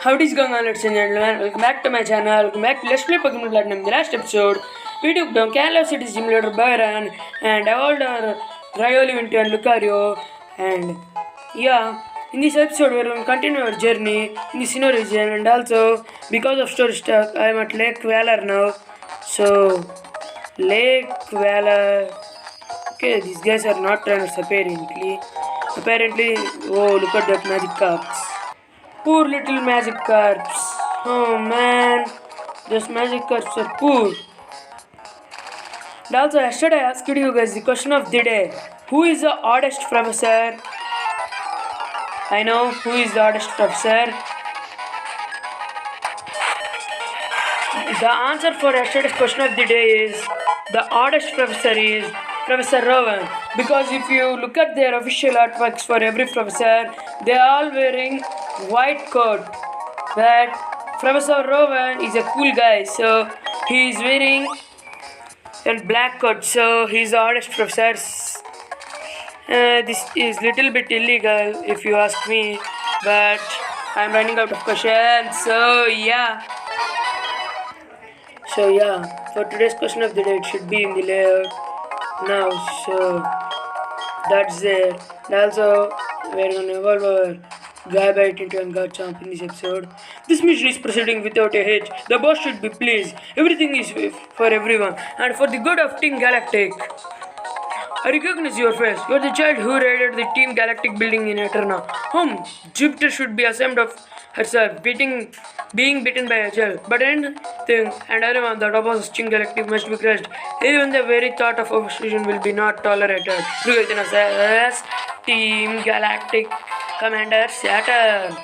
How is going on, ladies and gentlemen? Welcome back to my channel. Welcome back to Let's Play Pokemon Platinum. The last episode, we took down Kalos City Simulator Byron and evolved our Riolu and Lucario. And yeah, in this episode, we're going to continue our journey in the Sinnoh region. And also, because of story stuff, I am at Lake Valor now. So, Lake Valor. Okay, these guys are not trainers apparently. Oh, look at that magic cards. Poor little magic cards. Oh man, those magic cards are poor. And also, yesterday I asked you guys the question of the day. Who is the oddest professor? I know who is the oddest professor. The answer for yesterday's question of the day is the oddest professor is Professor Rowan. Because if you look at their official artworks for every professor, they are all wearing white coat. But Professor Rowan is a cool guy, so he is wearing a black coat, so he is the oddest professor. This is little bit illegal if you ask me, but I am running out of questions. So yeah, for today's question of the day, it should be in the layout now. So that's it. And also, we're gonna evolve our Gabite into a Garchomp in this episode. This mission is proceeding without a hitch. The boss should be pleased. Everything is for everyone and for the good of Team Galactic. I recognize your face. You're the child who raided the Team Galactic building in Eterna. Jupiter should be ashamed of herself, being beaten by a gel. But anything and everyone that opposes Team Galactic must be crushed. Even the very thought of opposition will be not tolerated. As Team Galactic Commander Saturn.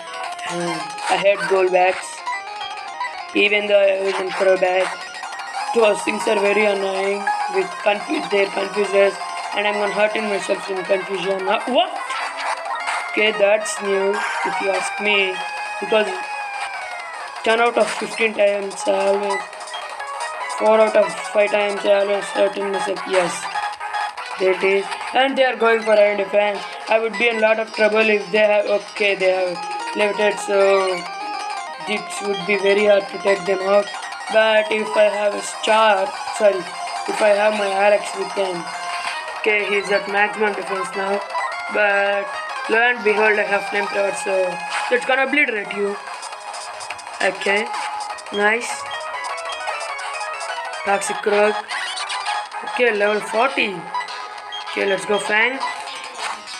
I hate Golbats. Even though I was in throwback. Those things are very annoying with their confuses, and I'm hurting myself in confusion. What? Okay, that's new if you ask me, because 10 out of 15 times I always 4 out of 5 times I always hurting myself. Yes, there it is. And they are going for air defense. I would be in a lot of trouble if they have limited, so it would be very hard to take them out. But if I have if I have my RX with them, okay, he's at maximum defense now. But lo and behold, I have flamethrower, so it's gonna obliterate you. Okay, nice. Toxic Croak. Okay, level 40. Okay, let's go Fang.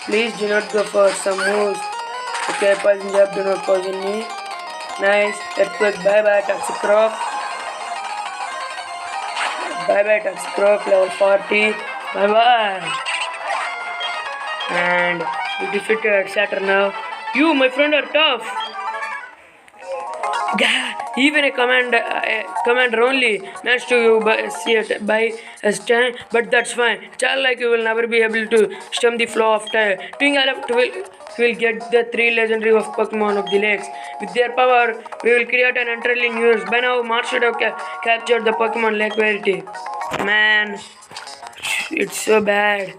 Please do not go for some moves. Okay, Poison Jab, do not poison me. Nice. Earthquake, bye bye, Toxic Croak. Bye bye, Toxic Croak, level 40. Bye bye. And we defeated Saturn now. You, my friend, are tough. Even a commander only managed to see it by a stand, but that's fine. Child like you will never be able to stem the flow of time. Team Galactic will get the 3 legendary of Pokemon of the lakes. With their power, we will create an entirely new universe. By now, Mars should have captured the Pokemon Lake Verity. Man, it's so bad.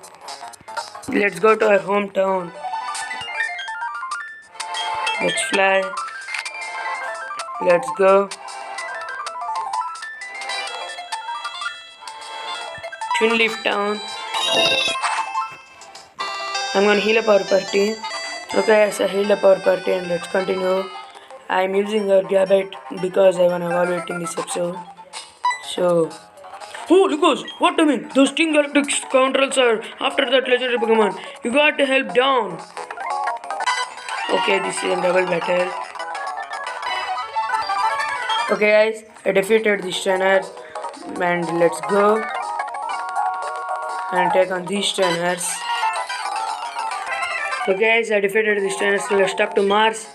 Let's go to our hometown. Let's fly. Let's go. Twinleaf Town. I'm gonna heal up our party. Okay, so I healed up our party and let's continue. I'm using our Gabite because I wanna evaluate in this episode. So, oh, Lucas, what do you mean? Those Team Galactic scoundrels are after that legendary Pokemon. You got to help down. Okay, this is a double battle. Okay guys, I defeated these trainers and let's go and take on these trainers. Okay guys, I defeated these trainers, so let's talk to Mars.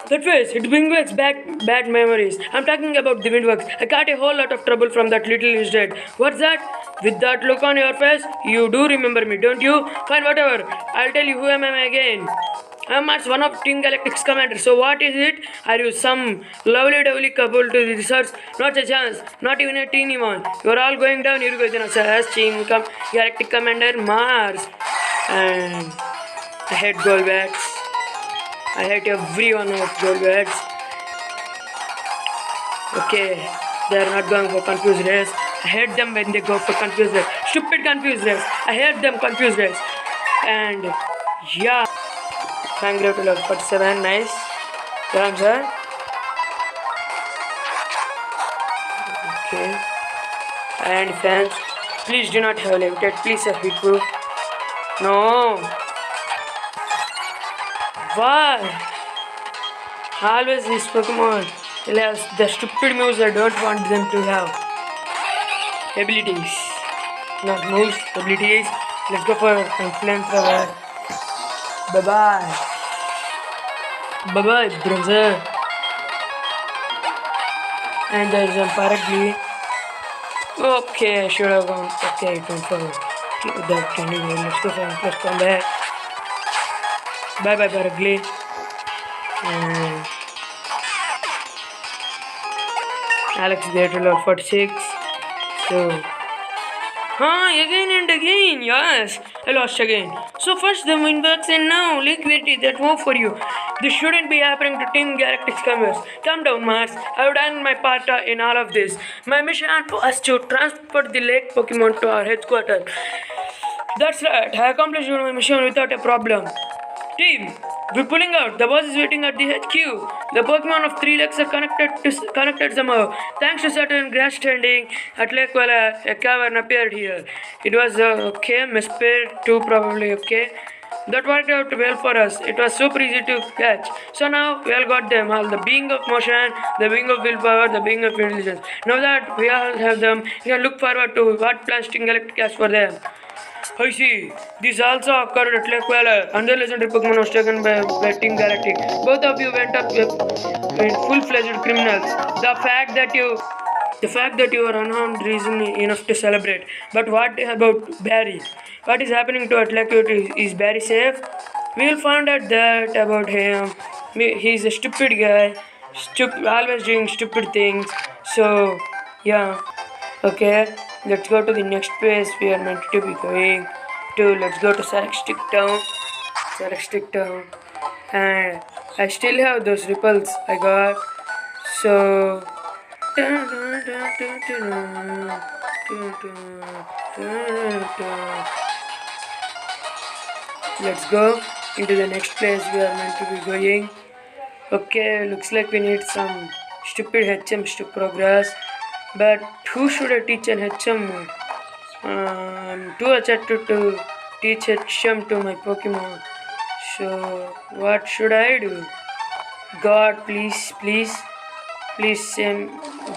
That face, it brings back bad memories. I'm talking about the Windworks. I got a whole lot of trouble from that little lizard. What's that? With that look on your face, you do remember me, don't you? Fine, whatever. I'll tell you who am I again. I'm one of Team Galactic's commanders. So what is it? Are you some lovely couple to the research? Not a chance. Not even a teeny one. You're all going down. You're going to as Team Galactic Commander Mars. And I hate Golbats. I hate every one of Golbats. Okay, they are not going for confused race. I hate them when they go for confused race. Stupid confused race. I hate them confused race. And yeah, Fang Grave to level 47. Nice. Done, sir. Okay. And fans, please do not have limited. Please have hit proof. No. Why? Always this Pokemon allows the stupid moves I don't want them to have. Abilities. Not moves, abilities. Let's go for flamethrower. Bye bye. Bye bye, brother. And there's a Paragly. Okay, I should have gone. Okay, it went for that anyway. Let's go for first combat. Bye bye, Paragly. Alex there to level 46. So, again and again. Yes, I lost again. So first the win works and now liquidity that move for you. This shouldn't be happening to Team Galactic Commerce. Calm down, Mars. I've done my part in all of this. My mission was to transport the lake Pokemon to our headquarters. That's right. I accomplished my mission without a problem. Team, we're pulling out. The boss is waiting at the HQ. The Pokemon of 3 legs are connected somehow. Thanks to certain grass standing at Lake Walla, a cavern appeared here. It was okay, Mesprit too probably okay. That worked out well for us. It was super easy to catch. So now we all got them all. The being of motion, the being of willpower, the being of intelligence. Now that we all have them, we can look forward to what Plastic Galactic has for them. I see. This also occurred at Lake Walla. Another legendary Pokemon was taken by Team Galactic. Both of you went up full-fledged criminals. The fact that you are unharmed reason enough to celebrate. But what about Barry? What is happening to Atletico? Is Barry safe? We'll find out that about him. He's a stupid guy. Always doing stupid things. So, yeah. Okay. Let's go to the next place we are meant to be going to. Let's go to Sarastic Town. And I still have those ripples I got. So let's go into the next place we are meant to be going. Okay, looks like we need some stupid HMs to progress. But who should I teach an HM? I'm too excited to teach HM to my Pokemon. So what should I do? God, please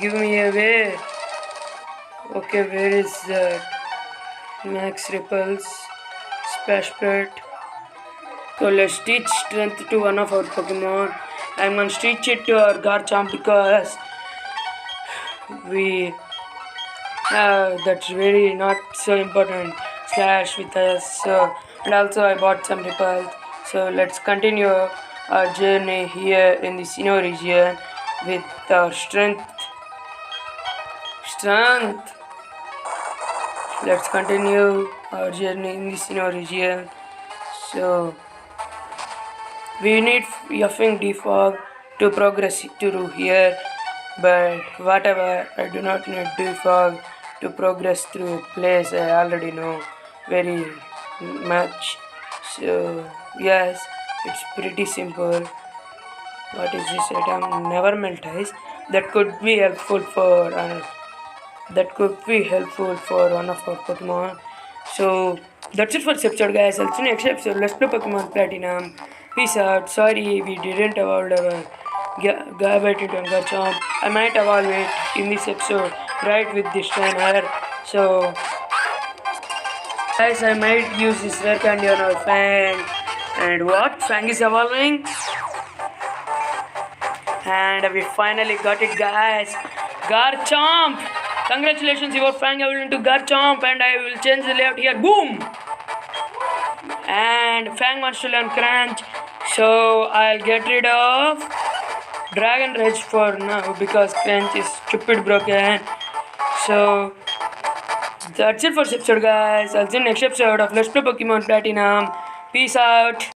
give me a way. Okay, where is that? Max Ripples, Splash Pet. So let's teach strength to one of our Pokemon. I'm gonna teach it to our Garchomp because that's really not so important slash with us. And also I bought some ripples. So let's continue our journey here in the Sinnoh region with our strength. Let's continue our journey in the Sinnoh region. So we need Yuffing Defog to progress through here. But whatever, I do not need Defog to progress through a place I already know very much. So yes, it's pretty simple. What is this item? Never melt ice. That could be helpful for one of our Pokemon. So that's it for this episode, guys. I'll see you next episode. Let's play Pokemon Platinum. Peace out. Sorry we didn't evolve our Gabite into Garchomp. I might evolve it in this episode right with this trainer. So guys, I might use this rare candy on our Fang. And what? Fang is evolving? And we finally got it, guys. Garchomp! Congratulations, your Fang evolved into Garchomp, and I will change the layout here. Boom! And Fang wants to learn Crunch, so I'll get rid of Dragon Rage for now because Crunch is stupid broken. So that's it for this episode, guys. I'll see you next episode of Let's Play Pokemon Platinum. Peace out.